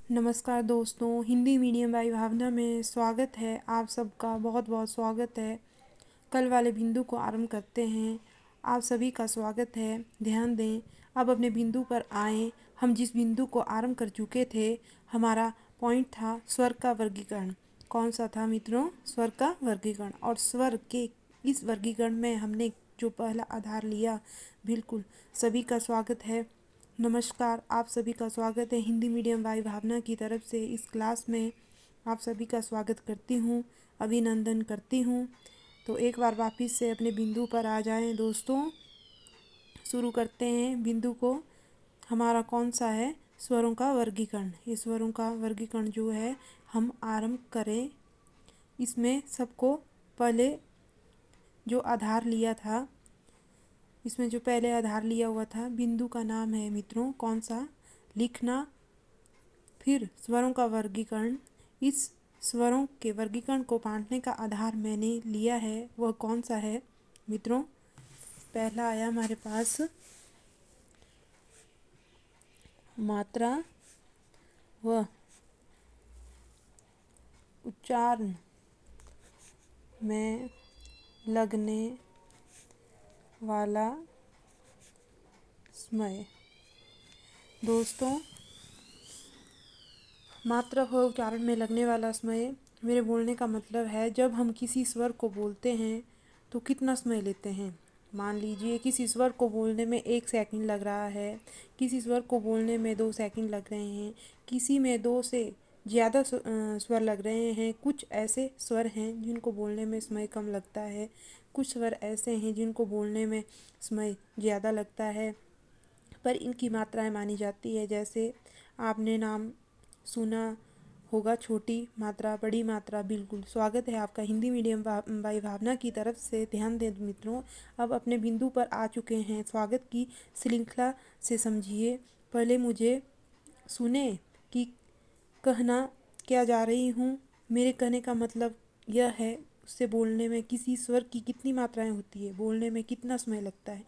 नमस्कार दोस्तों, Hindi medium by भावना में स्वागत है। आप सबका बहुत बहुत स्वागत है। कल वाले बिंदु को आरंभ करते हैं। आप सभी का स्वागत है। ध्यान दें, अब अपने बिंदु पर आएँ। हम जिस बिंदु को आरंभ कर चुके थे, हमारा पॉइंट था स्वर का वर्गीकरण। कौन सा था मित्रों? स्वर का वर्गीकरण। और स्वर के इस वर्गीकरण में हमने जो पहला आधार लिया, बिल्कुल सभी का स्वागत है। नमस्कार, आप सभी का स्वागत है हिंदी मीडियम बाई भावना की तरफ से। इस क्लास में आप सभी का स्वागत करती हूँ, अभिनंदन करती हूँ। तो एक बार वापस से अपने बिंदु पर आ जाएं दोस्तों। शुरू करते हैं बिंदु को। हमारा कौन सा है? स्वरों का वर्गीकरण। ये स्वरों का वर्गीकरण जो है हम आरंभ करें। इसमें सबको पहले जो आधार लिया था, इसमें जो पहले आधार लिया हुआ था, बिंदु का नाम है मित्रों कौन सा? लिखना। फिर स्वरों का वर्गीकरण। इस स्वरों के वर्गीकरण को बांटने का आधार मैंने लिया है, वह कौन सा है मित्रों? पहला आया हमारे पास मात्रा व उच्चारण में लगने वाला समय। दोस्तों, मात्रा व उच्चारण में लगने वाला समय मेरे बोलने का मतलब है जब हम किसी स्वर को बोलते हैं तो कितना समय लेते हैं। मान लीजिए किसी स्वर को बोलने में 1 सेकंड लग रहा है, किसी स्वर को बोलने में 2 सेकंड लग रहे हैं, किसी में 2 से ज़्यादा स्वर लग रहे हैं। कुछ ऐसे स्वर हैं जिनको बोलने में समय कम लगता है, कुछ स्वर ऐसे हैं जिनको बोलने में समय ज़्यादा लगता है, पर इनकी मात्राएं मानी जाती है। जैसे आपने नाम सुना होगा, छोटी मात्रा, बड़ी मात्रा। बिल्कुल स्वागत है आपका हिंदी मीडियम बाई भावना की तरफ से। ध्यान दें मित्रों, अब अपने बिंदु पर आ चुके हैं। स्वागत की श्रृंखला से समझिए। पहले मुझे सुने कि कहना क्या जा रही हूँ। मेरे कहने का मतलब यह है, उससे बोलने में किसी स्वर की कितनी मात्राएं होती है, बोलने में कितना समय लगता है,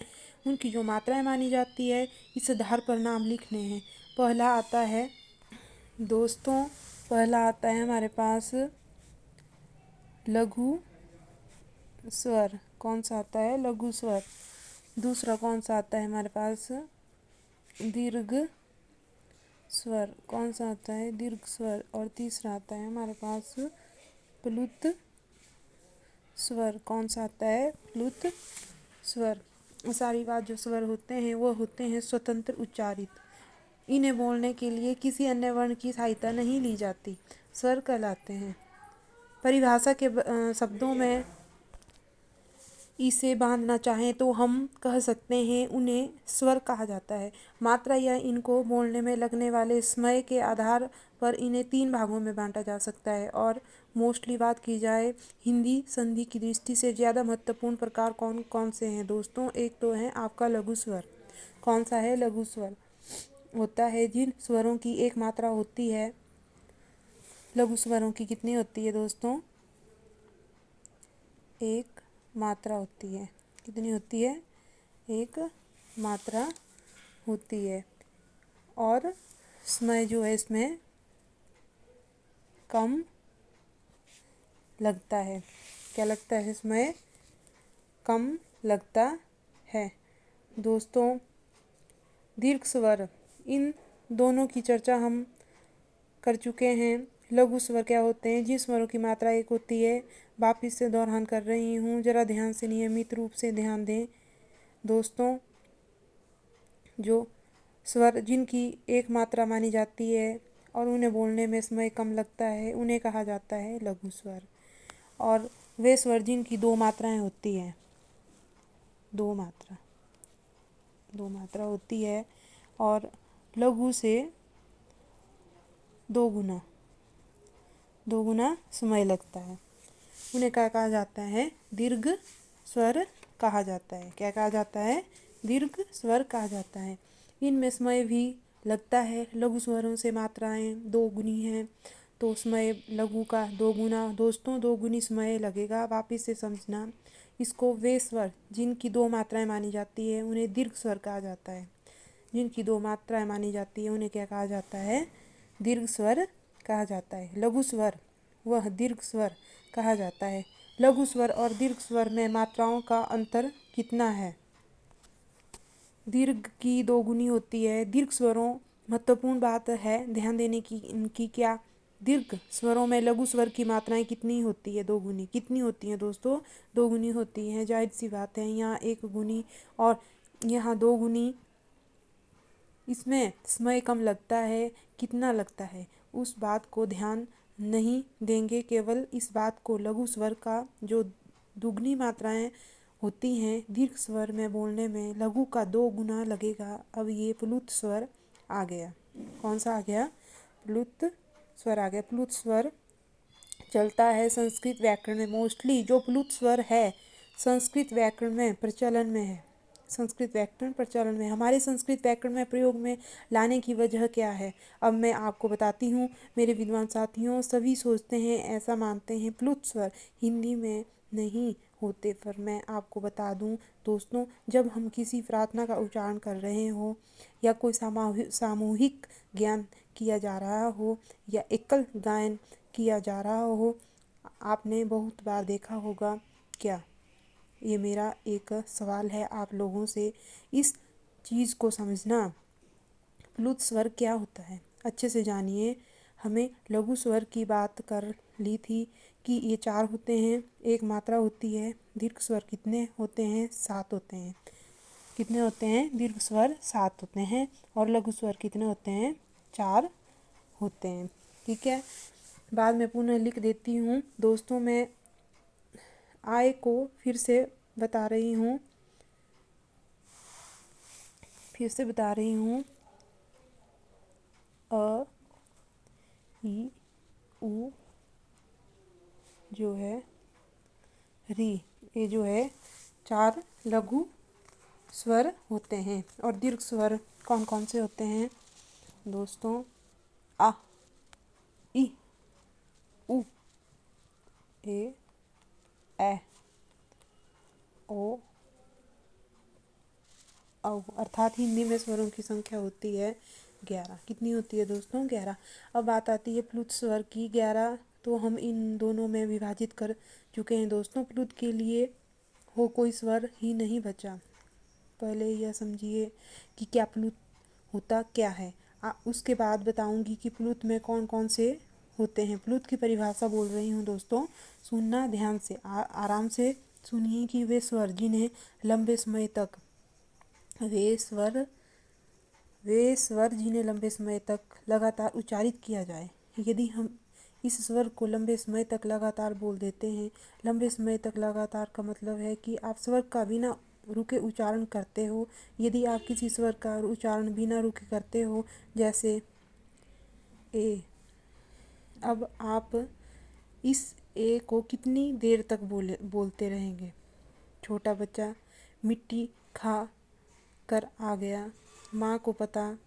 उनकी जो मात्राएं मानी जाती है, इस आधार पर नाम लिखने हैं। पहला आता है दोस्तों, पहला आता है हमारे पास लघु स्वर। कौन सा आता है? लघु स्वर। दूसरा कौन सा आता है हमारे पास? दीर्घ स्वर। कौन सा आता है? दीर्घ स्वर। और तीसरा आता है हमारे पास प्लुत स्वर। कौन सा आता है? प्लुत स्वर। सारी बात जो स्वर होते हैं वो होते हैं स्वतंत्र उच्चारित। इन्हें बोलने के लिए किसी अन्य वर्ण की सहायता नहीं ली जाती, स्वर कहलाते हैं। परिभाषा के शब्दों में इसे बांधना चाहें तो हम कह सकते हैं उन्हें स्वर कहा जाता है। मात्रा या इनको बोलने में लगने वाले समय के आधार पर इन्हें 3 भागों में बांटा जा सकता है। और मोस्टली बात की जाए हिंदी संधि की दृष्टि से ज़्यादा महत्वपूर्ण प्रकार कौन कौन से हैं दोस्तों? एक तो है आपका लघु स्वर। कौन सा है? लघु स्वर होता है जिन स्वरों की एक मात्रा होती है। लघु स्वरों की कितनी होती है दोस्तों? एक मात्रा होती है। कितनी होती है? एक मात्रा होती है। और समय जो है इसमें कम लगता है। क्या लगता है? इसमें कम लगता है। दोस्तों, दीर्घ स्वर, इन दोनों की चर्चा हम कर चुके हैं। लघु स्वर क्या होते हैं? जिन स्वरों की मात्रा एक होती है। वापिस से दोहरान कर रही हूँ, जरा ध्यान से नियमित रूप से ध्यान दें दोस्तों। जो स्वर जिनकी एक मात्रा मानी जाती है और उन्हें बोलने में समय कम लगता है, उन्हें कहा जाता है लघु स्वर। और वे स्वर जिनकी 2 मात्राएं होती हैं, 2 मात्रा होती है और लघु से 2 गुना समय लगता है, उन्हें क्या कहा जाता है? दीर्घ स्वर कहा जाता है। क्या कहा जाता है? दीर्घ स्वर कहा जाता है। इनमें समय भी लगता है। लघु स्वरों से मात्राएं 2 गुनी हैं, तो समय लघु का 2 गुना। दोस्तों, 2 गुनी समय लगेगा। वापिस से समझना इसको। वे स्वर जिनकी 2 मात्राएं मानी जाती है उन्हें दीर्घ स्वर कहा जाता है। जिनकी 2 मात्राएं मानी जाती है उन्हें क्या कहा जाता है? दीर्घ स्वर कहा जाता है। लघु स्वर वह दीर्घ स्वर कहा जाता है। लघु स्वर और दीर्घ स्वर में मात्राओं का अंतर कितना है? दीर्घ की दोगुनी होती है। दीर्घ स्वरों महत्वपूर्ण बात है ध्यान देने की इनकी क्या दीर्घ स्वरों में लघु स्वर की मात्राएं कितनी होती है? दोगुनी। कितनी होती हैं दोस्तों? दोगुनी होती हैं। जाहिर सी बात है, यहाँ एक गुनी और यहाँ दो गुनी। इसमें समय कम लगता है। कितना लगता है उस बात को ध्यान नहीं देंगे, केवल इस बात को लघु स्वर का जो दुगनी मात्राएं होती हैं दीर्घ स्वर में बोलने में लघु का 2 गुना लगेगा। अब ये प्लुत स्वर आ गया। कौन सा आ गया? प्लुत स्वर आ गया। प्लुत स्वर चलता है संस्कृत व्याकरण में। मोस्टली जो प्लुत स्वर है संस्कृत व्याकरण में प्रचलन में है। संस्कृत व्याकरण प्रचलन में। हमारे संस्कृत व्याकरण में प्रयोग में लाने की वजह क्या है? अब मैं आपको बताती हूँ। मेरे विद्वान साथियों, सभी सोचते हैं, ऐसा मानते हैं प्लुत स्वर हिंदी में नहीं होते, पर मैं आपको बता दूं दोस्तों, जब हम किसी प्रार्थना का उच्चारण कर रहे हो या कोई सामूहिक ज्ञान किया जा रहा हो या एकल गायन किया जा रहा हो, आपने बहुत बार देखा होगा क्या? ये मेरा एक सवाल है आप लोगों से, इस चीज़ को समझना। प्लुत स्वर क्या होता है अच्छे से जानिए। हमें लघु स्वर की बात कर ली थी कि ये 4 होते हैं, एक मात्रा होती है। दीर्घ स्वर कितने होते हैं? 7 होते हैं। कितने होते हैं? दीर्घ स्वर 7 होते हैं और लघु स्वर कितने होते हैं? 4 होते हैं। ठीक है, बाद में पुनः लिख देती हूँ दोस्तों। मैं आय को फिर से बता रही हूँ, अ ई उ जो है री, ये जो है 4 लघु स्वर होते हैं। और दीर्घ स्वर कौन कौन से होते हैं दोस्तों? आ, ई, उ, ए, ओ, औ। अर्थात हिंदी में स्वरों की संख्या होती है 11। कितनी होती है दोस्तों? 11। अब बात आती है प्लुत स्वर की। 11 तो हम इन दोनों में विभाजित कर चुके हैं दोस्तों। प्लुत के लिए हो कोई स्वर ही नहीं बचा। पहले यह समझिए कि क्या प्लुत होता क्या है। उसके बाद बताऊंगी कि प्लुत में कौन कौन से होते हैं। प्लुत की परिभाषा बोल रही हूँ दोस्तों, सुनना ध्यान से, आराम से सुनिए कि वे स्वर जिन्हें लंबे समय तक जिन्हें लंबे समय तक लगातार उच्चारित किया जाए। यदि हम इस स्वर को लंबे समय तक लगातार बोल देते हैं, लंबे समय तक लगातार का मतलब है कि आप स्वर का बिना रुके उच्चारण करते हो। यदि आप किसी स्वर का उच्चारण बिना रुके करते हो, जैसे ए, अब आप इस ए को कितनी देर तक बोलते रहेंगे? छोटा बच्चा मिट्टी खा कर आ गया, माँ को पता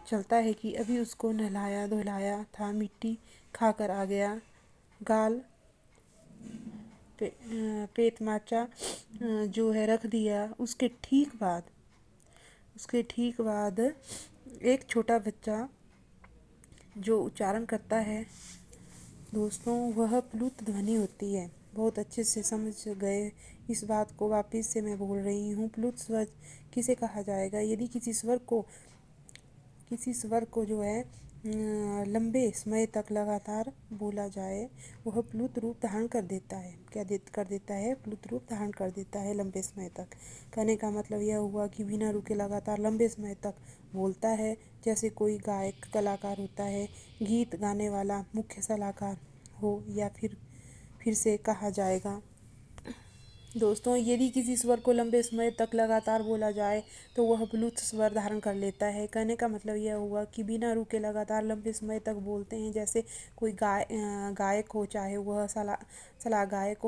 चलता है कि अभी उसको नहलाया धुलाया था, मिट्टी खा कर आ गया। गाल पेट माचा जो है रख दिया। उसके ठीक बाद एक छोटा बच्चा जो उच्चारण करता है दोस्तों, वह प्लुत ध्वनि होती है। बहुत अच्छे से समझ गए इस बात को। वापिस से मैं बोल रही हूँ, प्लुत स्वर किसे कहा जाएगा? यदि किसी स्वर को जो है लंबे समय तक लगातार बोला जाए, वह प्लुत रूप धारण कर देता है। कर देता है? प्लुत रूप धारण कर देता है लंबे समय तक। कहने का मतलब यह हुआ कि बिना रुके लगातार लंबे समय तक बोलता है। जैसे कोई गायक कलाकार होता है, गीत गाने वाला मुख्य सलाहकार हो, या फिर से कहा जाएगा दोस्तों, यदि किसी स्वर को लंबे समय तक लगातार बोला जाए तो वह प्लुत स्वर धारण कर लेता है। कहने का मतलब यह हुआ कि बिना रुके लगातार लंबे समय तक बोलते हैं। जैसे कोई गायक हो, चाहे वह सलाह गायक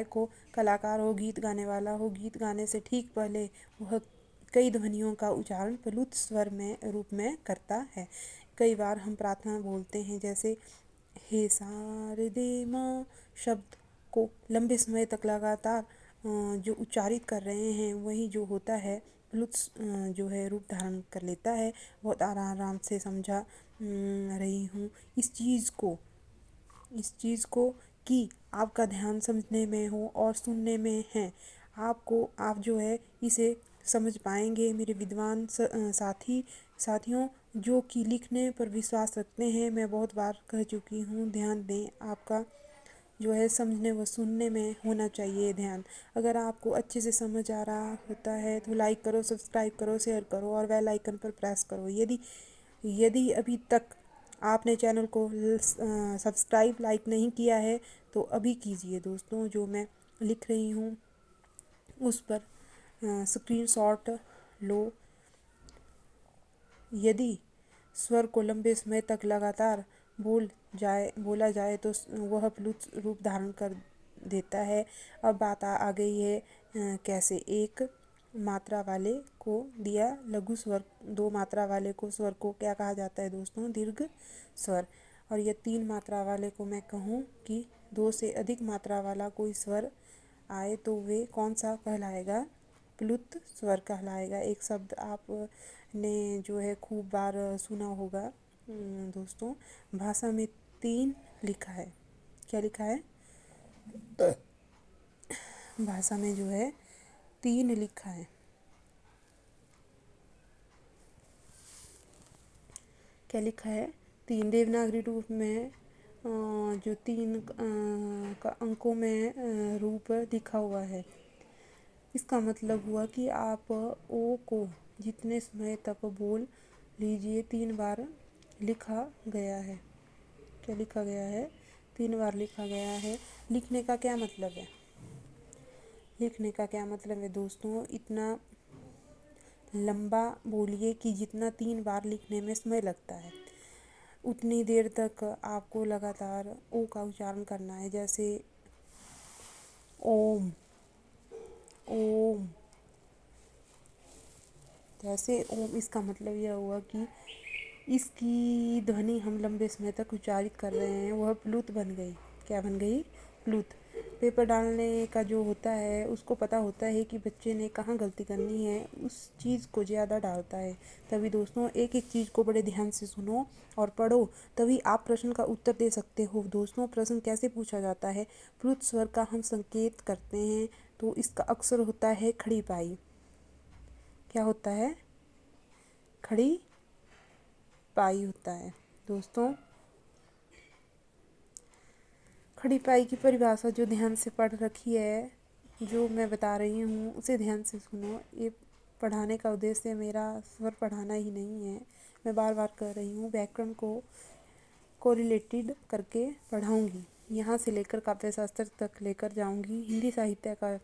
हो, कलाकार हो, गीत गाने वाला हो, गीत गाने से ठीक पहले वह कई ध्वनियों का उच्चारण प्लुत स्वर में रूप में करता है। कई बार हम प्रार्थना बोलते हैं, जैसे हे शारदे माँ शब्द को लंबे समय तक लगातार जो उच्चारित कर रहे हैं, वही जो होता है प्लुत जो है रूप धारण कर लेता है। बहुत आराम से समझा रही हूँ इस चीज़ को कि आपका ध्यान समझने में हो और सुनने में है। आप जो है इसे समझ पाएंगे मेरे विद्वान साथियों, जो कि लिखने पर विश्वास रखते हैं। मैं बहुत बार कह चुकी हूँ, ध्यान दें। आपका जो है समझने व सुनने में होना चाहिए ध्यान। अगर आपको अच्छे से समझ आ रहा होता है तो लाइक करो, सब्सक्राइब करो, शेयर करो और बेल आइकन पर प्रेस करो। यदि यदि अभी तक आपने चैनल को सब्सक्राइब लाइक नहीं किया है तो अभी कीजिए दोस्तों। जो मैं लिख रही हूँ उस पर स्क्रीनशॉट लो। यदि स्वर को लंबे समय तक लगातार बोला जाए तो वह प्लुत रूप धारण कर देता है। अब बात आ गई है कैसे। एक मात्रा वाले को दिया लघु स्वर, दो मात्रा वाले को स्वर को क्या कहा जाता है दोस्तों? दीर्घ स्वर। और ये तीन मात्रा वाले को मैं कहूँ कि दो से अधिक मात्रा वाला कोई स्वर आए तो वे कौन सा कहलाएगा? प्लुत स्वर कहलाएगा। एक शब्द आपने जो है खूब बार सुना होगा दोस्तों, भाषा में तीन लिखा है। क्या लिखा है? भाषा में जो है तीन लिखा है। क्या लिखा है? तीन। देवनागरी रूप में जो तीन का अंकों में रूप लिखा हुआ है। इसका मतलब हुआ कि आप ओ को जितने समय तक बोल लीजिए, तीन बार लिखा गया है। क्या लिखा गया है? तीन बार लिखा गया है। लिखने का क्या मतलब है? लिखने का क्या मतलब है दोस्तों? इतना लंबा बोलिए कि जितना तीन बार लिखने में समय लगता है उतनी देर तक आपको लगातार ओ का उच्चारण करना है। जैसे ओम, ओम। जैसे ओम, इसका मतलब यह हुआ कि इसकी ध्वनि हम लंबे समय तक उच्चारित कर रहे हैं, वह प्लुत बन गई। क्या बन गई? प्लुत। पेपर डालने का जो होता है उसको पता होता है कि बच्चे ने कहाँ गलती करनी है, उस चीज़ को ज़्यादा डालता है। तभी दोस्तों एक एक चीज़ को बड़े ध्यान से सुनो और पढ़ो, तभी आप प्रश्न का उत्तर दे सकते हो। दोस्तों प्रश्न कैसे पूछा जाता है? प्लुत स्वर का हम संकेत करते हैं तो इसका अक्षर होता है खड़ी पाई। क्या होता है? खड़ी पाई होता है दोस्तों। खड़ी पाई की परिभाषा जो ध्यान से पढ़ रखी है, जो मैं बता रही हूँ उसे ध्यान से सुनो। ये पढ़ाने का उद्देश्य मेरा स्वर पढ़ाना ही नहीं है। मैं बार बार कह रही हूँ, व्याकरण को कोरिलेटेड करके पढ़ाऊँगी। यहाँ से लेकर काव्य शास्त्र तक लेकर जाऊँगी। हिंदी साहित्य का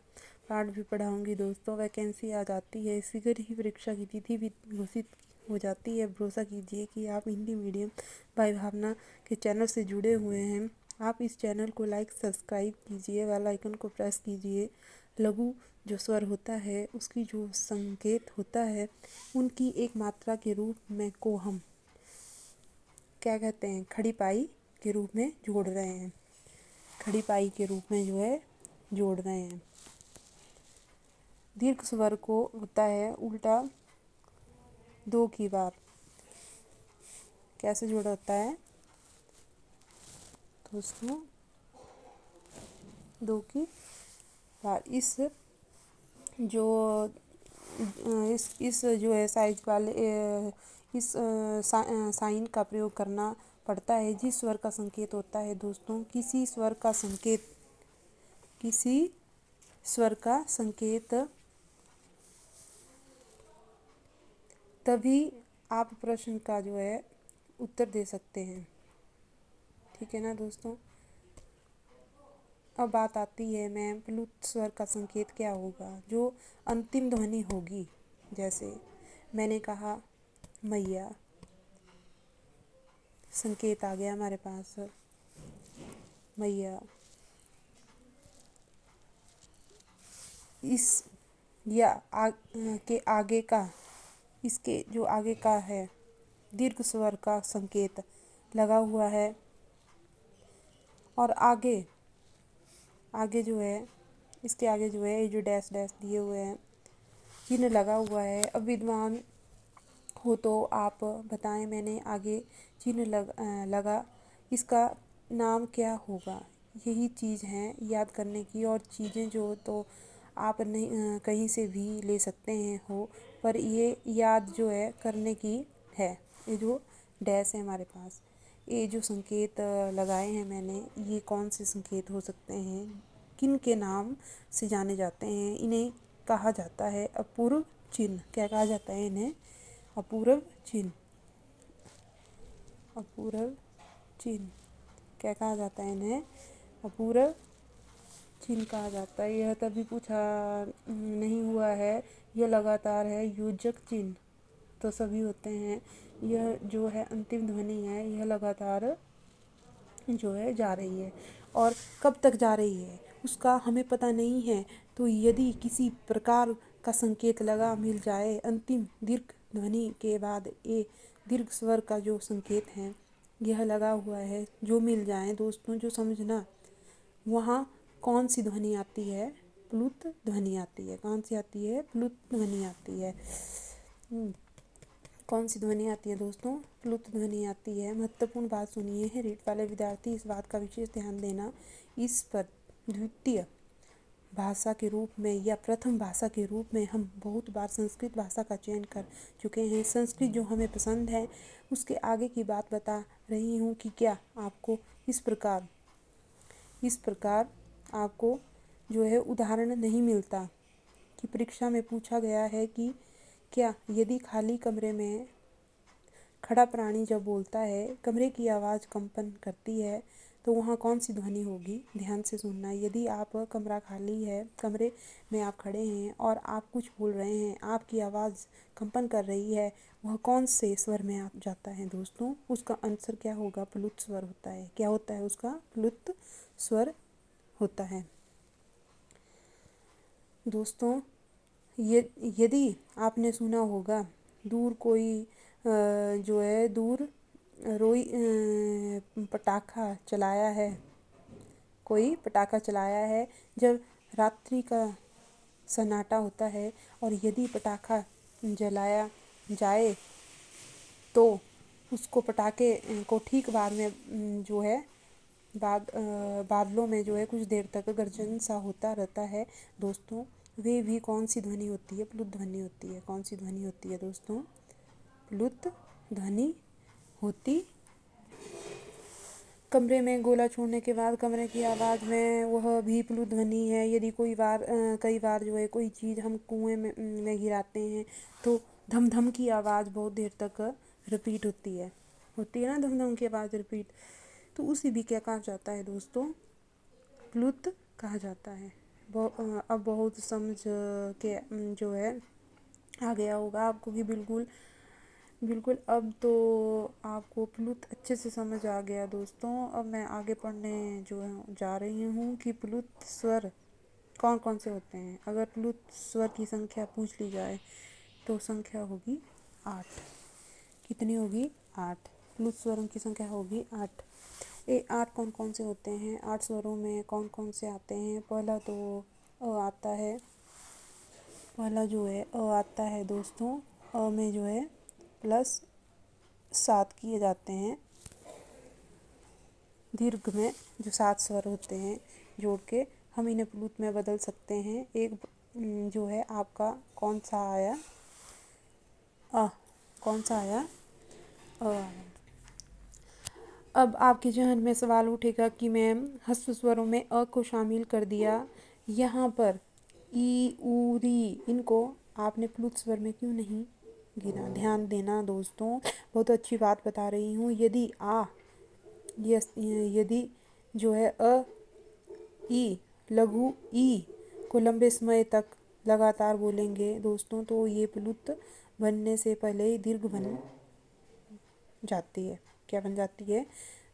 पाठ भी पढ़ाऊँगी दोस्तों। वैकेंसी आ जाती है, शीघ्र ही परीक्षा की तिथि भी घोषित हो जाती है। भरोसा कीजिए कि आप हिंदी मीडियम भाई भावना के चैनल से जुड़े हुए हैं। आप इस चैनल को लाइक सब्सक्राइब कीजिए, बेल आइकन को प्रेस कीजिए। लघु जो स्वर होता है उसकी जो संकेत होता है उनकी एक मात्रा के रूप में को हम क्या कहते हैं? खड़ी पाई के रूप में जोड़ रहे हैं। खड़ी पाई के रूप में जो है जोड़ रहे हैं। दीर्घ स्वर को होता है उल्टा दो की बार। कैसे जोड़ा होता है दोस्तों? दो की बार। जो इस जो है साइज वाले इस साइन का प्रयोग करना पड़ता है। जिस स्वर का संकेत होता है दोस्तों, किसी स्वर का संकेत तभी आप प्रश्न का जो है उत्तर दे सकते हैं। ठीक है ना दोस्तों? अब बात आती है मैं प्लुत स्वर का संकेत क्या होगा? जो अंतिम ध्वनि होगी। जैसे मैंने कहा मैया, संकेत आ गया हमारे पास मैया। इस या के आगे का, इसके जो आगे का है दीर्घ स्वर का संकेत लगा हुआ है। और आगे आगे जो है इसके आगे जो डैश डैश दिए हुए हैं, चिन्ह लगा हुआ है। अब विद्वान हो तो आप बताएं। मैंने आगे चिन्ह लगा, इसका नाम क्या होगा। यही चीज़ है याद करने की। और चीज़ें जो तो आप नहीं कहीं से भी ले सकते हैं हो, पर ये याद जो है करने की है। ये जो डैश है हमारे पास, ये जो संकेत लगाए हैं मैंने, ये कौन से संकेत हो सकते हैं, किन के नाम से जाने जाते हैं। इन्हें कहा जाता है अपूर्व चिन्ह। क्या कहा जाता है इन्हें? अपूर्व चिन्ह। अपूर्व चिन्ह क्या कहा जाता है इन्हें? अपूर्व चिन्ह कहा जाता है। यह तभी पूछा नहीं हुआ है। यह लगातार है योजक चिन्ह तो सभी होते हैं। यह जो है अंतिम ध्वनि है, यह लगातार जो है जा रही है, और कब तक जा रही है उसका हमें पता नहीं है। तो यदि किसी प्रकार का संकेत लगा मिल जाए अंतिम दीर्घ ध्वनि के बाद, ये दीर्घ स्वर का जो संकेत है यह लगा हुआ है, जो मिल जाए दोस्तों, जो समझना वहाँ कौन सी ध्वनि आती है? प्लुत ध्वनि आती है। कौन सी आती है? प्लुत ध्वनि आती है। कौन सी ध्वनि आती है दोस्तों? प्लुत ध्वनि आती है। महत्वपूर्ण बात सुनिए है रीट वाले विद्यार्थी, इस बात का विशेष ध्यान देना। इस पर द्वितीय भाषा के रूप में या प्रथम भाषा के रूप में हम बहुत बार संस्कृत भाषा का चयन कर चुके हैं। संस्कृत जो हमें पसंद है उसके आगे की बात बता रही हूँ कि क्या आपको इस प्रकार आपको जो है उदाहरण नहीं मिलता कि परीक्षा में पूछा गया है कि क्या यदि खाली कमरे में खड़ा प्राणी जब बोलता है, कमरे की आवाज़ कंपन करती है, तो वहाँ कौन सी ध्वनि होगी? ध्यान से सुनना। यदि आप कमरा खाली है, कमरे में आप खड़े हैं और आप कुछ बोल रहे हैं, आपकी आवाज़ कंपन कर रही है, वह कौन से स्वर में आ जाता है दोस्तों? उसका आंसर क्या होगा? प्लुत स्वर होता है। क्या होता है उसका? प्लुत स्वर होता है। दोस्तों ये यदि आपने सुना होगा दूर कोई जो है दूर रोई पटाखा चलाया है, कोई पटाखा चलाया है जब रात्रि का सन्नाटा होता है, और यदि पटाखा जलाया जाए तो उसको पटाखे को ठीक बाद में जो है बादलों में जो है कुछ देर तक गर्जन सा होता रहता है दोस्तों। वे भी कौन सी ध्वनि होती है? प्लुत ध्वनि होती है। कौन सी ध्वनि होती है दोस्तों? प्लुत ध्वनि होती। कमरे में गोला छोड़ने के बाद कमरे की आवाज़ में वह भी प्लुत ध्वनि है। यदि कई बार जो है कोई चीज़ हम कुएं में गिराते हैं तो धम धम की आवाज़ बहुत देर तक रिपीट होती है ना, धम धम की आवाज़ रिपीट। तो उसी भी क्या कहा जाता है दोस्तों? प्लुत कहा जाता है। अब बहुत समझ के जो है आ गया होगा आपको कि बिल्कुल बिल्कुल अब तो आपको प्लुत अच्छे से समझ आ गया दोस्तों। अब मैं आगे पढ़ने जो है जा रही हूँ कि प्लुत स्वर कौन कौन से होते हैं। अगर प्लुत स्वर की संख्या पूछ ली जाए तो संख्या होगी 8। कितनी होगी? 8। प्लुत स्वरों की संख्या होगी 8। ये 8 कौन कौन से होते हैं? 8 स्वरों में कौन कौन से आते हैं? पहला तो अ आता है। पहला जो है अ आता है दोस्तों। अ में जो है +7 किए जाते हैं। दीर्घ में जो 7 स्वर होते हैं जोड़ के हम इन्हें प्लुत में बदल सकते हैं। एक जो है आपका कौन सा आया? अ। कौन सा आया? अ आया। अब आपके जहन में सवाल उठेगा कि मैम ह्रस्व स्वरों में अ को शामिल कर दिया, यहाँ पर ई ऊ री इनको आपने प्लुत स्वर में क्यों नहीं गिना? ध्यान देना दोस्तों, बहुत अच्छी बात बता रही हूँ। यदि जो है अ ई लघु ई को लंबे समय तक लगातार बोलेंगे दोस्तों तो ये प्लुत बनने से पहले ही दीर्घ बन जाती है। क्या बन जाती है?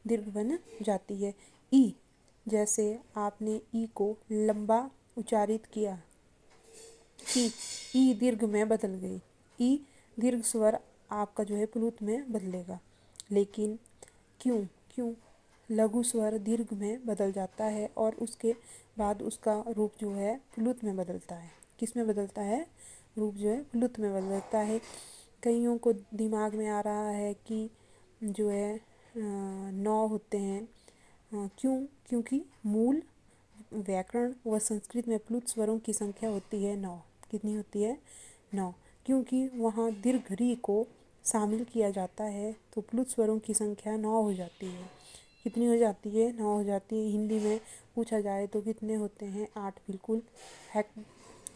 दीर्घ बन जाती है। ई, जैसे आपने ई को लंबा उच्चारित किया कि ई दीर्घ में बदल गई। ई दीर्घ स्वर आपका जो है प्लुत में बदलेगा। लेकिन क्यों क्यों लघु स्वर दीर्घ में बदल जाता है और उसके बाद उसका रूप जो है प्लुत में बदलता है? किस में बदलता है? रूप जो है प्लुत में बदलता है। कईयों को दिमाग में आ रहा है कि जो है 9 होते हैं। क्यों? क्योंकि मूल व्याकरण व संस्कृत में प्लुत स्वरों की संख्या होती है 9। कितनी होती है? 9। क्योंकि वहाँ दीर्घ री को शामिल किया जाता है तो प्लुत स्वरों की संख्या 9 हो जाती है। कितनी हो जाती है? 9 हो जाती है। हिंदी में पूछा जाए तो कितने होते हैं? 8। बिल्कुल है।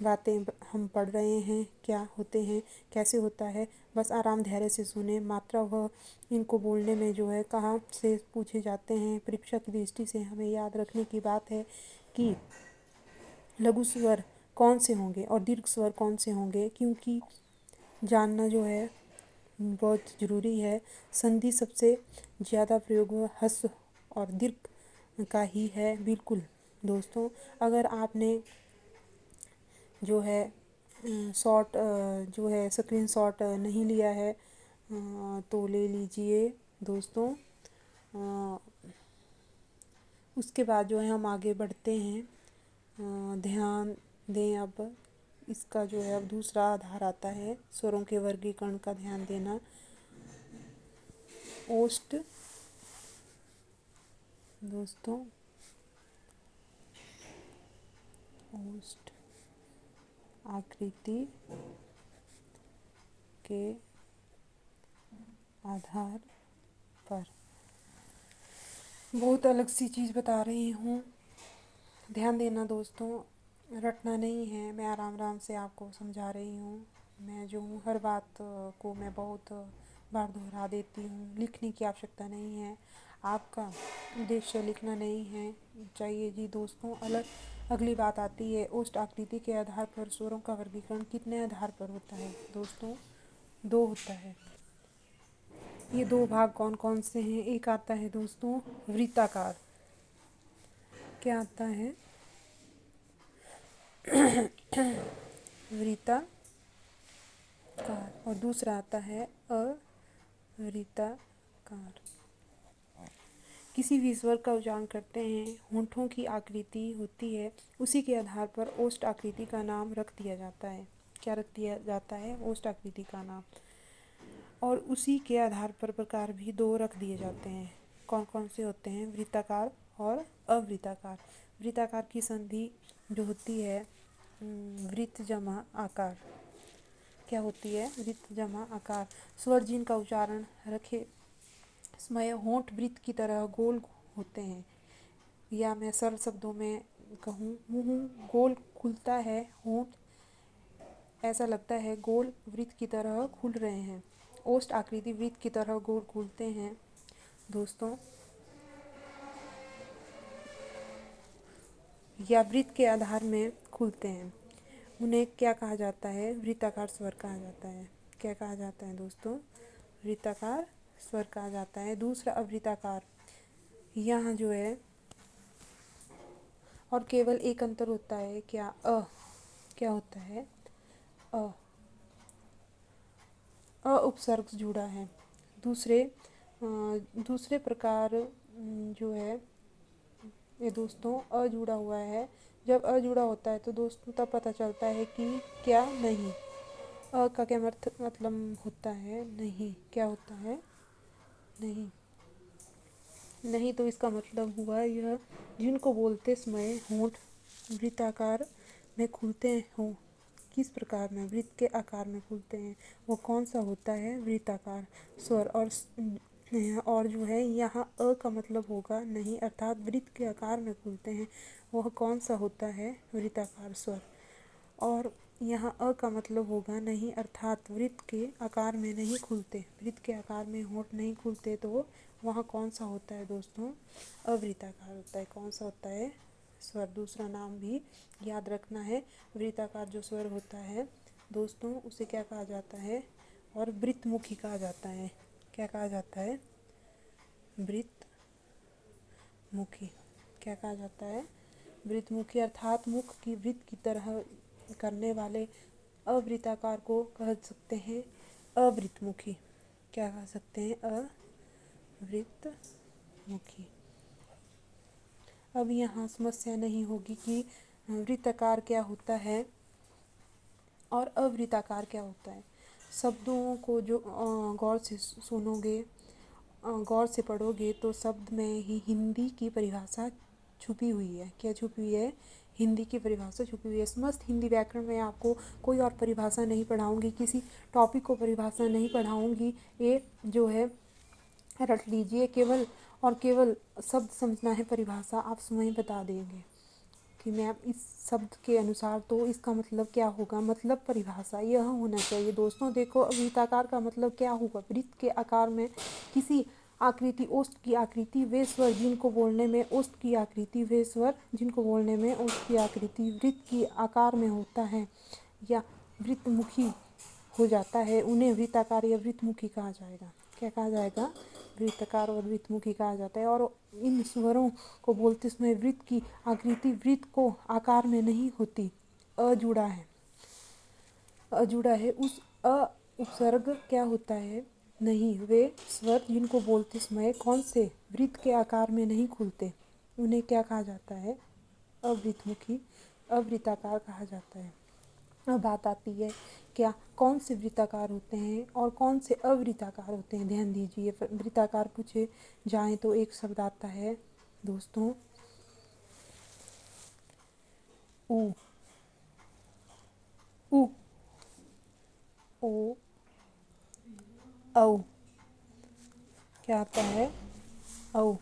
बातें हम पढ़ रहे हैं, क्या होते हैं, कैसे होता है, बस आराम धैर्य से सुने। मात्रा व इनको बोलने में जो है कहाँ से पूछे जाते हैं, परीक्षा की दृष्टि से हमें याद रखने की बात है कि लघु स्वर कौन से होंगे और दीर्घ स्वर कौन से होंगे, क्योंकि जानना जो है बहुत ज़रूरी है। संधि सबसे ज़्यादा प्रयोग हस्व और दीर्घ का ही है। बिल्कुल दोस्तों, अगर आपने जो है शॉट जो है स्क्रीन शॉट नहीं लिया है तो ले लीजिए दोस्तों। उसके बाद जो है हम आगे बढ़ते हैं। ध्यान दें अब इसका जो है अब दूसरा आधार आता है स्वरों के वर्गीकरण का। ध्यान देना। ओष्ठ दोस्तों, ओष्ठ आकृति के आधार पर बहुत अलग सी चीज़ बता रही हूँ। ध्यान देना दोस्तों, रटना नहीं है। मैं आराम आराम से आपको समझा रही हूँ। मैं जो हूँ हर बात को मैं बहुत बार दोहरा देती हूँ। लिखने की आवश्यकता नहीं है। आपका उद्देश्य लिखना नहीं है चाहिए जी दोस्तों। अगली बात आती है ओष्ठ आकृति के आधार पर स्वरों का वर्गीकरण कितने आधार पर होता है दोस्तों? 2 होता है। ये 2 भाग कौन कौन से हैं? एक आता है दोस्तों वृत्ताकार। क्या आता है? वृत्ताकार। और दूसरा आता है अवृत्ताकार। किसी भी स्वर का उच्चारण करते हैं, होंठों की आकृति होती है, उसी के आधार पर ओष्ठ आकृति का नाम रख दिया जाता है। क्या रख दिया जाता है? ओष्ठ आकृति का नाम। और उसी के आधार पर प्रकार भी 2 रख दिए जाते हैं। कौन कौन से होते हैं? वृत्ताकार और अवृत्ताकार। वृत्ताकार की संधि जो होती है वृत्त जमा आकार। क्या होती है? वृत्त जमा आकार। स्वर जिनका उच्चारण रखे समय होंठ वृत्त की तरह गोल होते हैं, या मैं सरल शब्दों में कहूँ मुंह गोल खुलता है, होंठ ऐसा लगता है गोल वृत्त की तरह खुल रहे हैं। ओष्ठ आकृति वृत्त की तरह गोल खुलते हैं दोस्तों, या वृत्त के आधार में खुलते हैं। उन्हें क्या कहा जाता है? वृत्ताकार स्वर कहा जाता है। क्या कहा जाता है दोस्तों? वृत्ताकार स्वर कहा जाता है। दूसरा अवृत्ताकार। यहाँ जो है और केवल एक अंतर होता है। क्या? क्या होता है? अ उपसर्ग जुड़ा है। दूसरे प्रकार जो है ये दोस्तों अ जुड़ा हुआ है। जब अ जुड़ा होता है तो दोस्तों तब पता चलता है कि क्या? नहीं। अ का क्या मतलब होता है? नहीं। क्या होता है? नहीं। नहीं तो इसका मतलब हुआ यह जिनको बोलते समय होंठ वृत्ताकार में खुलते हों। किस प्रकार में? वृत्त के आकार में खुलते हैं। वो कौन सा होता है? वृत्ताकार स्वर। और जो है यहाँ अ का मतलब होगा नहीं, अर्थात वृत्त के आकार में खुलते हैं। वह कौन सा होता है? वृत्ताकार स्वर। और यहाँ अ का मतलब होगा नहीं, अर्थात वृत्त के आकार में नहीं खुलते। वृत्त के आकार में होंठ नहीं खुलते तो वहाँ कौन सा होता है दोस्तों? अवृत्ताकार होता है। कौन सा होता है? स्वर। दूसरा नाम भी याद रखना है। वृत्ताकार जो स्वर होता है दोस्तों उसे क्या कहा जाता है? और वृत्तमुखी कहा जाता है। क्या कहा जाता है? वृत्तमुखी। क्या कहा जाता है? वृत्तमुखी, अर्थात मुख की वृत्त की तरह करने वाले अवृत्ताकार को कह सकते हैं अवृत्तमुखी। क्या कह सकते हैं? अवृत्तमुखी। अब यहाँ समस्या नहीं होगी कि वृत्ताकार क्या होता है और अवृत्ताकार क्या होता है। शब्दों को जो गौर से सुनोगे, गौर से पढ़ोगे तो शब्द में ही हिंदी की परिभाषा छुपी हुई है। क्या छुपी हुई है? हिंदी की परिभाषा छुपी हुई है। समस्त हिंदी व्याकरण में आपको कोई और परिभाषा नहीं पढ़ाऊंगी, किसी टॉपिक को परिभाषा नहीं पढ़ाऊंगी। ये जो है रट लीजिए, केवल और केवल शब्द समझना है, परिभाषा आप स्वयं बता देंगे कि मैम इस शब्द के अनुसार तो इसका मतलब क्या होगा। मतलब परिभाषा यह होना चाहिए दोस्तों। देखो, वृत्ताकार का मतलब क्या होगा? वृत्त के आकार में किसी आकृति, ओष्ठ की आकृति, वे स्वर जिनको बोलने में ओष्ठ की आकृति, वे स्वर जिनको बोलने में ओष्ठ की आकृति वृत्त की आकार में होता है या वृत्तमुखी हो जाता है, उन्हें वृत्ताकार या वृत्तमुखी कहा जाएगा। क्या कहा जाएगा? वृत्ताकार और वृत्तमुखी कहा जाता है। और इन स्वरों को बोलते समय वृत्त की आकृति वृत्त को आकार में नहीं होती, अजुड़ा है, अजुड़ा है। उस अ उपसर्ग क्या होता है? नहीं, वे स्वर जिनको बोलते समय कौन से वृत्त के आकार में नहीं खुलते, उन्हें क्या कहा जाता है? अवृत्तमुखी, अवृत्ताकार कहा जाता है। अब बात आती है क्या कौन से वृत्ताकार होते हैं और कौन से अवृत्ताकार होते हैं। ध्यान दीजिए, वृत्ताकार पूछे जाएं तो एक शब्द आता है दोस्तों, उ, उ, ओ, औ। क्या आता है? औ।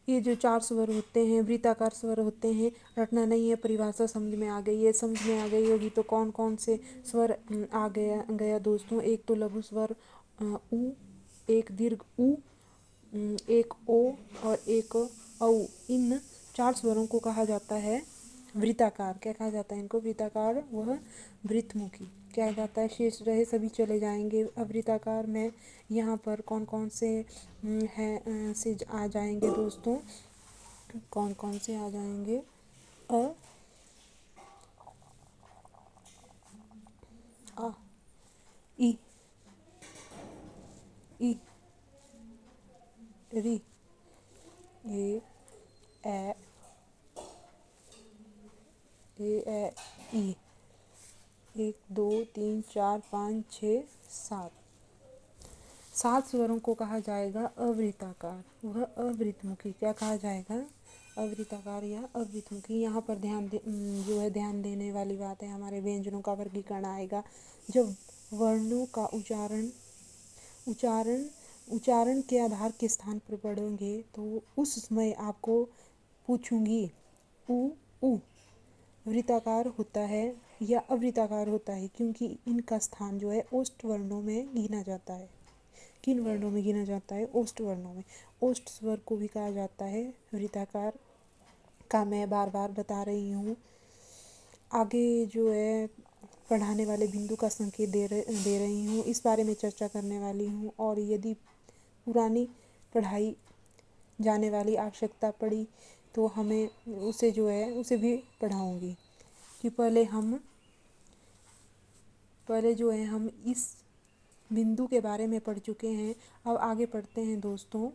ये जो 4 स्वर होते हैं, वृत्ताकार स्वर होते हैं, रटना नहीं है, परिभाषा समझ में आ गई है। समझ में आ गई होगी तो कौन कौन से स्वर आ गया दोस्तों? एक तो लघु स्वर उ, एक दीर्घ उ, एक ओ और एक औ। इन 4 स्वरों को कहा जाता है वृत्ताकार। क्या कहा जाता है इनको? वृत्ताकार वह वृत्तमुखी। क्या जाता है? शेष रहे सभी चले जाएंगे। अवृत्ताकार में यहाँ पर कौन कौन से हैं से आ जाएंगे दोस्तों? कौन कौन से आ जाएंगे? अ, आ, इ, इ, री, ए, ए, ई। 1 2 3 4 5 6 7, 7 स्वरों को कहा जाएगा अवृत्ताकार, वह अवृत्तमुखी। क्या कहा जाएगा? अवृत्ताकार या अवृत्तमुखी। यहाँ पर जो है ध्यान देने वाली बात है, हमारे व्यंजनों का वर्गीकरण आएगा। जब वर्णों का उच्चारण उच्चारण के आधार के स्थान पर पढ़ोगे तो उस समय आपको पूछूंगी उ, उ वृत्ताकार होता है या अवृत्ताकार होता है, क्योंकि इनका स्थान जो है ओष्ठ वर्णों में गिना जाता है। किन वर्णों में गिना जाता है? ओष्ठ वर्णों में। ओष्ठ स्वर को भी कहा जाता है वृत्ताकार का, मैं बार बार बता रही हूँ। आगे जो है पढ़ाने वाले बिंदु का संकेत दे रही हूँ, इस बारे में चर्चा करने वाली हूँ। और यदि पुरानी पढ़ाई जाने वाली आवश्यकता पड़ी तो हमें उसे जो है उसे भी पढ़ाऊँगी कि पहले जो है हम इस बिंदु के बारे में पढ़ चुके हैं। अब आगे पढ़ते हैं दोस्तों।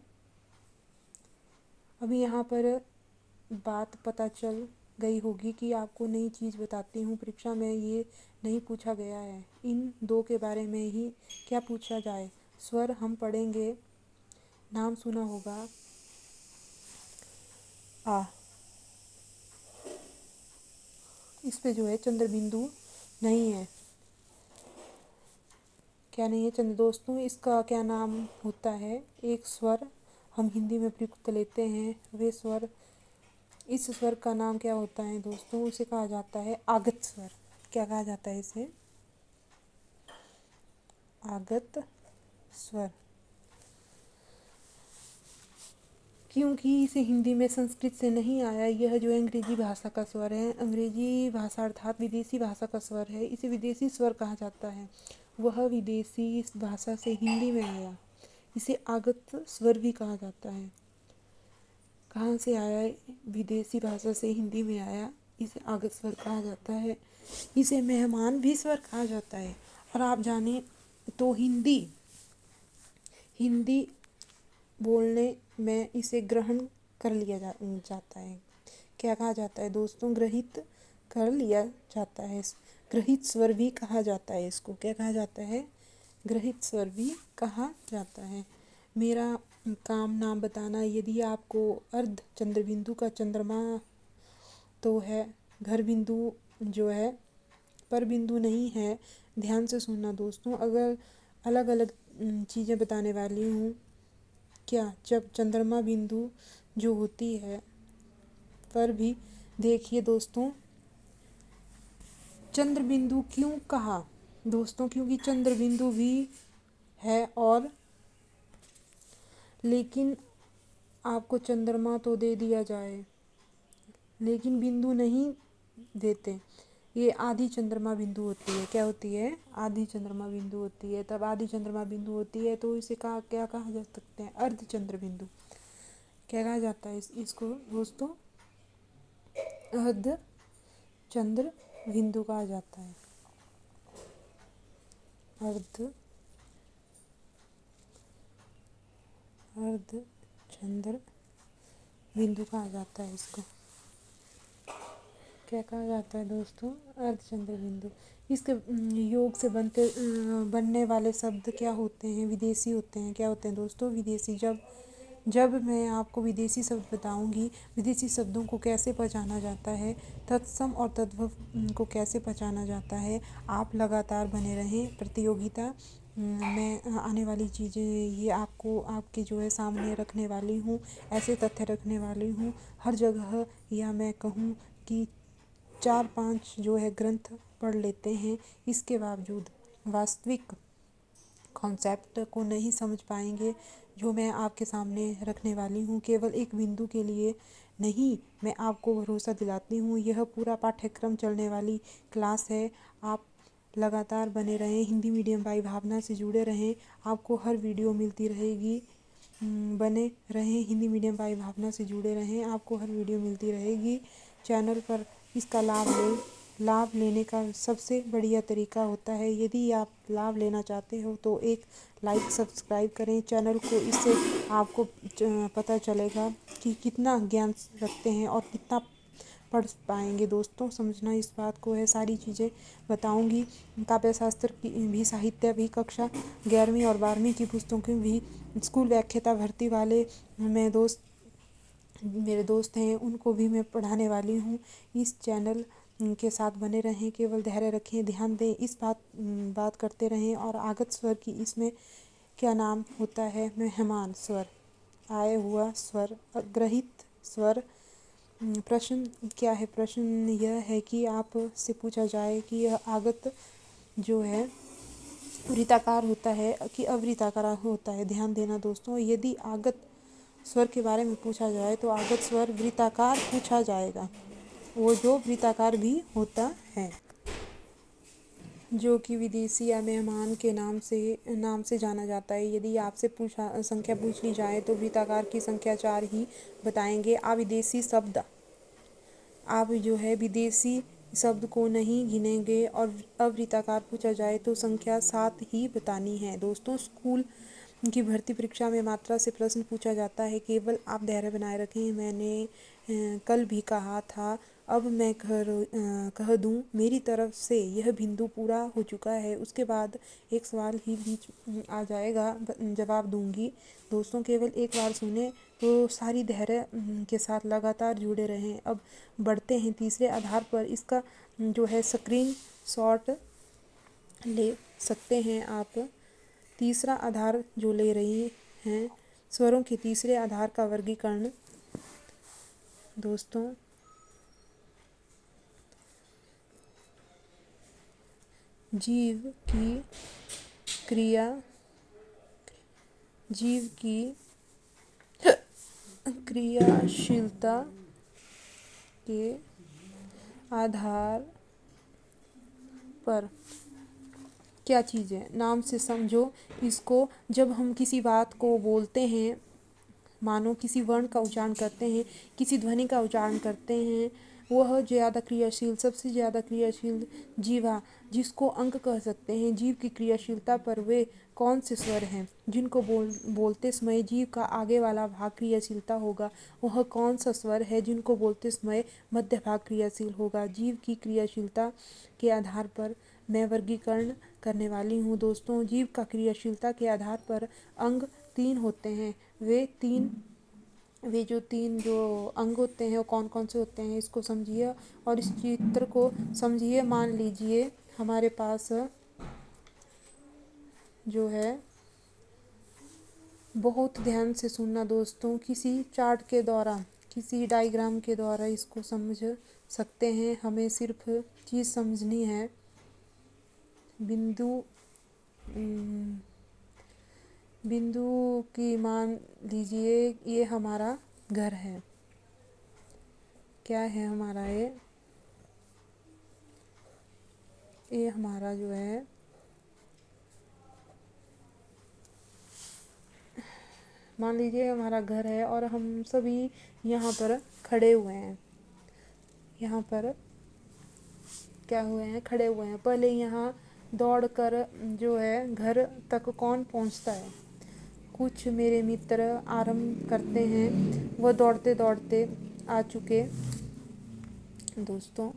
अभी यहाँ पर बात पता चल गई होगी कि आपको नई चीज़ बताती हूँ। परीक्षा में ये नहीं पूछा गया है, इन दो के बारे में ही क्या पूछा जाए। स्वर हम पढ़ेंगे, नाम सुना होगा आ, इस पे जो है चंद्र बिंदु नहीं है। क्या नहीं है चंद्र दोस्तों? इसका क्या नाम होता है? एक स्वर हम हिंदी में प्रयुक्त लेते हैं, वे स्वर, इस स्वर का नाम क्या होता है दोस्तों? उसे कहा जाता है आगत स्वर। क्या कहा जाता है इसे? आगत स्वर। क्योंकि इसे हिंदी में संस्कृत से नहीं आया, यह जो अंग्रेजी भाषा का स्वर है, अंग्रेजी भाषा अर्थात विदेशी भाषा का स्वर है, इसे विदेशी स्वर कहा जाता है। वह विदेशी इस भाषा से हिंदी में आया, इसे आगत स्वर भी कहा जाता है। कहाँ से आया? विदेशी भाषा से हिंदी में आया, इसे आगत स्वर कहा जाता है। इसे मेहमान भी स्वर कहा जाता है। और आप जाने तो हिंदी बोलने में इसे ग्रहण कर लिया जाता है। क्या कहा जाता है दोस्तों? ग्रहित कर लिया जाता है। ग्रहित स्वर भी कहा जाता है। इसको क्या कहा जाता है? ग्रहित स्वर भी कहा जाता है। मेरा काम नाम बताना। यदि आपको अर्ध चंद्र बिंदु का चंद्रमा तो है, घर बिंदु जो है पर बिंदु नहीं है। ध्यान से सुनना दोस्तों, अगर अलग अलग चीज़ें बताने वाली हूँ। क्या जब चंद्रमा बिंदु जो होती है पर भी, देखिए दोस्तों, चंद्र बिंदु क्यों कहा दोस्तों? क्योंकि चंद्र बिंदु भी है और लेकिन आपको चंद्रमा तो दे दिया जाए लेकिन बिंदु नहीं देते। ये आधी चंद्रमा बिंदु होती है। क्या होती है? आधी चंद्रमा बिंदु होती है। तब आधी चंद्रमा बिंदु होती है तो इसे क्या कहा जा सकते हैं? अर्ध चंद्र बिंदु। क्या कहा जाता है इसको दोस्तों? अर्ध चंद्र बिंदु कहा जाता है। अर्ध चंद्र बिंदु कहा जाता है इसको। क्या कहा जाता है दोस्तों? अर्धचंद्र बिंदु। इसके योग से बनने वाले शब्द क्या होते हैं? विदेशी होते हैं। क्या होते हैं दोस्तों? विदेशी। जब मैं आपको विदेशी शब्द बताऊंगी, विदेशी शब्दों को कैसे पहचाना जाता है, तत्सम और तद्भव को कैसे पहचाना जाता है, आप लगातार बने रहें। प्रतियोगिता मैं आने वाली चीज़ें ये आपको आपके जो है सामने रखने वाली हूँ। ऐसे तथ्य रखने वाली हूँ हर जगह। या मैं कहूँ कि 4-5 जो है ग्रंथ पढ़ लेते हैं, इसके बावजूद वास्तविक कॉन्सेप्ट को नहीं समझ पाएंगे जो मैं आपके सामने रखने वाली हूँ। केवल एक बिंदु के लिए नहीं, मैं आपको भरोसा दिलाती हूँ, यह पूरा पाठ्यक्रम चलने वाली क्लास है। आप लगातार बने रहें, हिंदी मीडियम बाई भावना से जुड़े रहें। आपको हर वीडियो मिलती रहेगी। बने रहें, हिंदी मीडियम बाई भावना से जुड़े रहें, आपको हर वीडियो मिलती रहेगी चैनल पर। इसका लाभ लेने का सबसे बढ़िया तरीका होता है, यदि आप लाभ लेना चाहते हो तो एक लाइक सब्सक्राइब करें चैनल को। इससे आपको पता चलेगा कि कितना ज्ञान रखते हैं और कितना पढ़ पाएंगे। दोस्तों समझना इस बात को है। सारी चीज़ें बताऊंगी। काव्य शास्त्र की भी, साहित्य भी, कक्षा 11वीं और 12वीं की पुस्तकों भी, स्कूल व्याख्याता भर्ती वाले मेरे दोस्त हैं, उनको भी मैं पढ़ाने वाली हूँ। इस चैनल के साथ बने रहें, केवल धैर्य रखें, ध्यान दें, इस बात करते रहें। और आगत स्वर की इसमें क्या नाम होता है? मेहमान स्वर, आए हुआ स्वर, ग्रहित स्वर। प्रश्न क्या है? प्रश्न यह है कि आप से पूछा जाए कि यह आगत जो है वृत्ताकार होता है कि अवृत्ताकार होता है। ध्यान देना दोस्तों, यदि आगत स्वर के बारे में पूछा जाए तो आगत स्वर वृत्ताकार पूछा जाएगा, वो जो वृत्ताकार भी होता है, जो कि विदेशी या मेहमान के नाम से जाना जाता है। यदि आपसे संख्या पूछ ली जाए तो वृत्ताकार की संख्या 4 ही बताएंगे। आप जो है विदेशी शब्द को नहीं गिनेंगे। और अवृत्ताकार पूछा जाए तो संख्या 7 ही बतानी है। दोस्तों स्कूल की भर्ती परीक्षा में मात्रा से प्रश्न पूछा जाता है, केवल आप धैर्य बनाए रखें। मैंने कल भी कहा था, अब मैं कह दूं, मेरी तरफ से यह बिंदु पूरा हो चुका है। उसके बाद एक सवाल ही बीच आ जाएगा, जवाब दूंगी। दोस्तों केवल एक बार सुने तो सारी धैर्य के साथ लगातार जुड़े रहें। अब बढ़ते हैं तीसरे आधार पर। इसका जो है स्क्रीन शॉट ले सकते हैं आप। तीसरा आधार जो ले रही हैं, स्वरों के तीसरे आधार का वर्गीकरण। दोस्तों जीव की क्रियाशीलता के आधार पर क्या चीज़ है? नाम से समझो इसको। जब हम किसी बात को बोलते हैं, मानो किसी वर्ण का उच्चारण करते हैं, किसी ध्वनि का उच्चारण करते हैं, वह ज़्यादा क्रियाशील, सबसे ज़्यादा क्रियाशील जीवा, जिसको अंक कह सकते हैं, जीव की क्रियाशीलता पर वे कौन से स्वर हैं जिनको बोलते समय जीभ का आगे वाला भाग क्रियाशीलता होगा? वह कौन सा स्वर है जिनको बोलते समय मध्य भाग क्रियाशील होगा? जीभ की क्रियाशीलता के आधार पर मैं वर्गीकरण करने वाली हूँ दोस्तों। जीभ का क्रियाशीलता के आधार पर अंग 3 होते हैं। वे जो 3 जो अंग होते हैं वो कौन कौन से होते हैं इसको समझिए और इस चित्र को समझिए। मान लीजिए हमारे पास जो है, बहुत ध्यान से सुनना दोस्तों, किसी चार्ट के द्वारा, किसी डायग्राम के द्वारा इसको समझ सकते हैं। हमें सिर्फ चीज़ समझनी है। बिंदु बिंदु की मान लीजिए ये हमारा घर है। क्या है हमारा ये हमारा जो है, मान लीजिए हमारा घर है और हम सभी यहाँ पर खड़े हुए हैं। यहाँ पर क्या हुए हैं? खड़े हुए हैं। पहले यहाँ दौड़कर जो है घर तक कौन पहुँचता है? कुछ मेरे मित्र आरंभ करते हैं। वह दौड़ते दौड़ते आ चुके दोस्तों,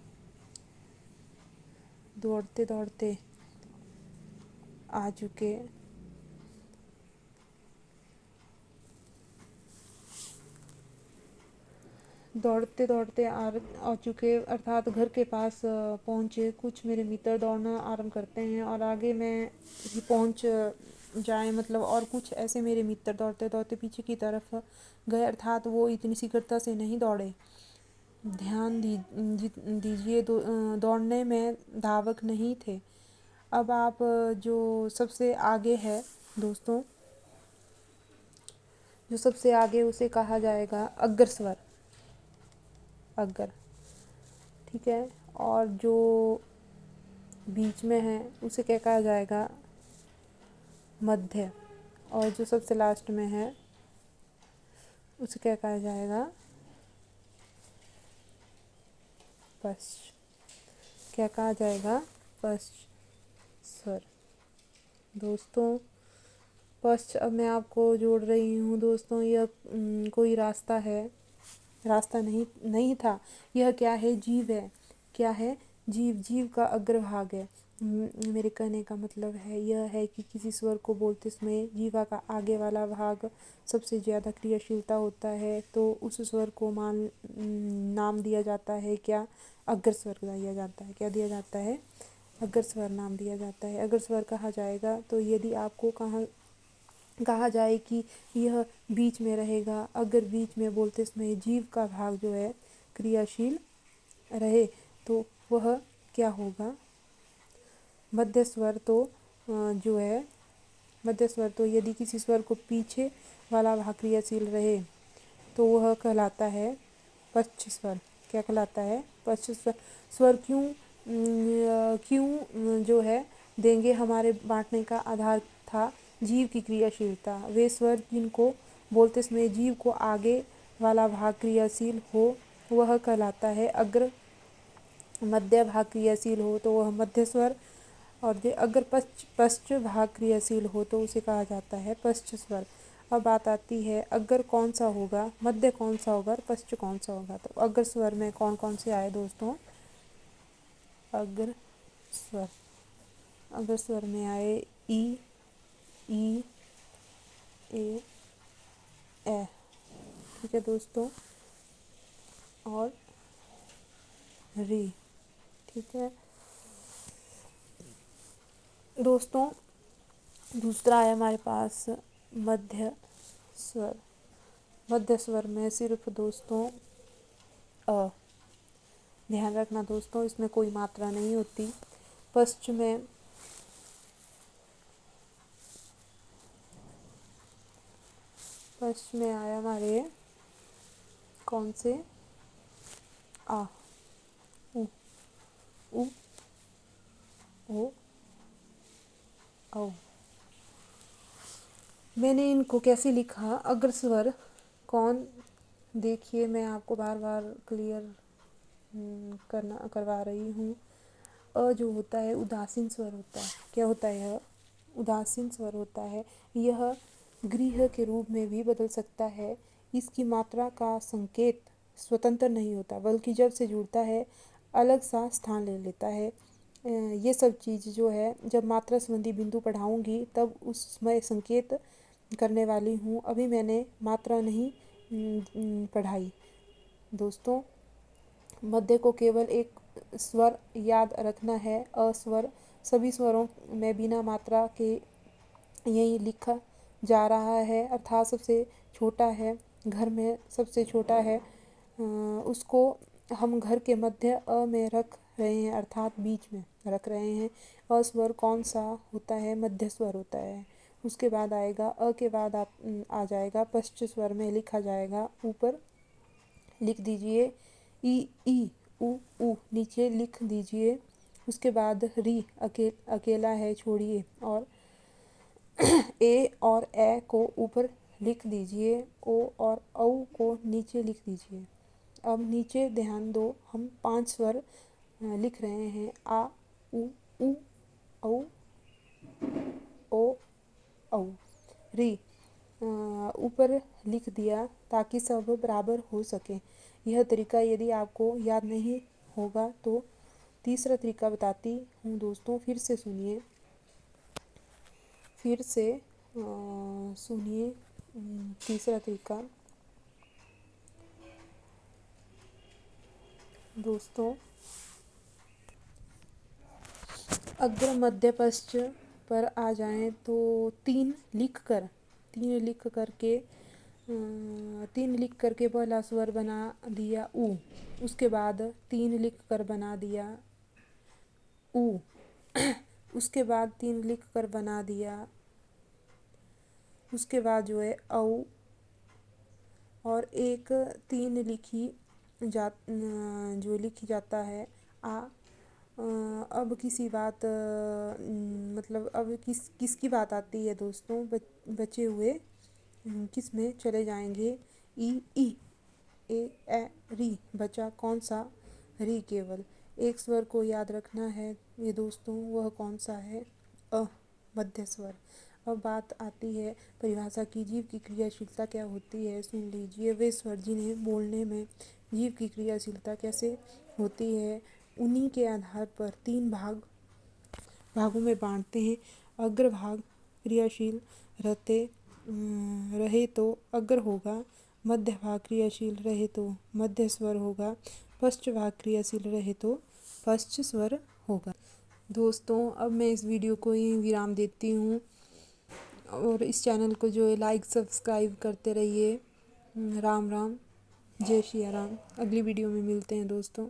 दौड़ते दौड़ते आ चुके दौड़ते दौड़ते आ चुके अर्थात घर के पास पहुँचे। कुछ मेरे मित्र दौड़ना आरंभ करते हैं और आगे मैं भी पहुँच जाए मतलब, और कुछ ऐसे मेरे मित्र दौड़ते दौड़ते पीछे की तरफ गए अर्थात वो इतनी शीघ्रता से नहीं दौड़े। ध्यान दीजिए दौड़ने में धावक नहीं थे। अब आप जो सबसे आगे है दोस्तों, जो सबसे आगे उसे कहा जाएगा अग्र स्वर, अग्र, ठीक है। और जो बीच में है उसे क्या कहा जाएगा? मध्य। और जो सबसे लास्ट में है उसे क्या कहा जाएगा? पश्च। क्या कहा जाएगा? पश्च स्वर दोस्तों। पश्च, अब मैं आपको जोड़ रही हूँ दोस्तों। यह कोई रास्ता है, रास्ता नहीं था। यह क्या है? जीव है। क्या है? जीव का अग्रभाग है। मेरे कहने का मतलब है यह है कि किसी स्वर को बोलते समय जीवा का आगे वाला भाग सबसे ज़्यादा क्रियाशीलता होता है, तो उस स्वर को नाम दिया जाता है क्या? अग्र स्वर दिया जाता है। क्या दिया जाता है? अग्र स्वर नाम दिया जाता है, अग्र स्वर कहा जाएगा। तो यदि आपको कहा जाए कि यह बीच में रहेगा, अगर बीच में बोलते समय जीव का भाग जो है क्रियाशील रहे तो वह क्या होगा? मध्य स्वर। तो जो है मध्य स्वर, तो यदि किसी स्वर को पीछे वाला भाग क्रियाशील रहे तो वह कहलाता है पश्च स्वर। क्या कहलाता है? पश्च स्वर। स्वर क्यों जो है देंगे? हमारे बांटने का आधार था जीव की क्रियाशीलता। वे स्वर जिनको बोलते समय जीव को आगे वाला भाग क्रियाशील हो वह कहलाता है अग्र। मध्य भाग क्रियाशील हो तो वह मध्य स्वर, और अगर पश्च भाग क्रियाशील हो तो उसे कहा जाता है पश्च स्वर। अब बात आती है अग्र कौन सा होगा, मध्य कौन सा होगा और पश्च कौन सा होगा। तो अग्र स्वर में कौन कौन से आए दोस्तों? अग्र स्वर, अग्र स्वर में आए ई, ए, ठीक है दोस्तों, और री, ठीक है दोस्तों। दूसरा है हमारे पास मध्य स्वर। मध्य स्वर में सिर्फ दोस्तों अ, ध्यान रखना दोस्तों, इसमें कोई मात्रा नहीं होती। पश्च में आया हमारे कौन से? आ, उ, उ, ओ, औ। मैंने इनको कैसे लिखा? अग्र स्वर कौन? देखिए मैं आपको बार बार क्लियर करवा रही हूँ। अ जो होता है उदासीन स्वर होता है। क्या होता है? उदासीन स्वर होता है। यह गृह के रूप में भी बदल सकता है। इसकी मात्रा का संकेत स्वतंत्र नहीं होता, बल्कि जब से जुड़ता है अलग सा स्थान ले लेता है। ये सब चीज़ जो है, जब मात्रा संबंधी बिंदु पढ़ाऊँगी तब उसमें संकेत करने वाली हूँ। अभी मैंने मात्रा नहीं पढ़ाई। दोस्तों, मध्य को केवल एक स्वर याद रखना है। अस्वर सभी स्वरों में बिना मात्रा के यही लिखा जा रहा है, अर्थात सबसे छोटा है, घर में सबसे छोटा है। उसको हम घर के मध्य अ में रख रहे हैं, अर्थात बीच में रख रहे हैं। अस्वर कौन सा होता है? मध्य स्वर होता है। उसके बाद आएगा अ के बाद आ जाएगा पश्च स्वर में लिखा जाएगा। ऊपर लिख दीजिए ई उ ऊ, नीचे लिख दीजिए। उसके बाद री अकेला है, छोड़िए, और ए और ए को ऊपर लिख दीजिए। ओ और औ को नीचे लिख दीजिए। अब नीचे ध्यान दो, हम 5 स्वर लिख रहे हैं। आ उ औ ओ औ। री ऊपर लिख दिया ताकि सब बराबर हो सके। यह तरीका यदि आपको याद नहीं होगा तो तीसरा तरीका बताती हूँ दोस्तों, फिर से सुनिए। तीसरा तरीका दोस्तों, अग्र मध्य पश्च पर आ जाएं तो तीन लिख करके पहला स्वर बना दिया ऊ। उसके बाद 3 लिख कर बना दिया ऊ। उसके बाद 3 लिख कर बना दिया, उसके बाद जो है औ, और एक 3 जो लिखी जाता है आ। अब किसी बात मतलब अब किसकी बात आती है दोस्तों? बचे हुए किस में चले जाएंगे? ई ए ए री, बचा कौन सा? री। केवल एक स्वर को याद रखना है ये दोस्तों, वह कौन सा है? अ, मध्य स्वर। अब बात आती है परिभाषा की। जीव की क्रियाशीलता क्या होती है? सुन लीजिए। वे स्वर जिन्हें बोलने में जीव की क्रियाशीलता कैसे होती है, उन्हीं के आधार पर 3 भागों में बांटते हैं। अग्र भाग क्रियाशील रहे तो अग्र होगा। मध्य भाग क्रियाशील रहे तो मध्य स्वर होगा। पश्च भाग क्रियाशील रहे तो पश्च स्वर होगा। दोस्तों, अब मैं इस वीडियो को यहीं विराम देती हूँ, और इस चैनल को जो है लाइक सब्सक्राइब करते रहिए। राम राम, जय श्री राम। अगली वीडियो में मिलते हैं दोस्तों।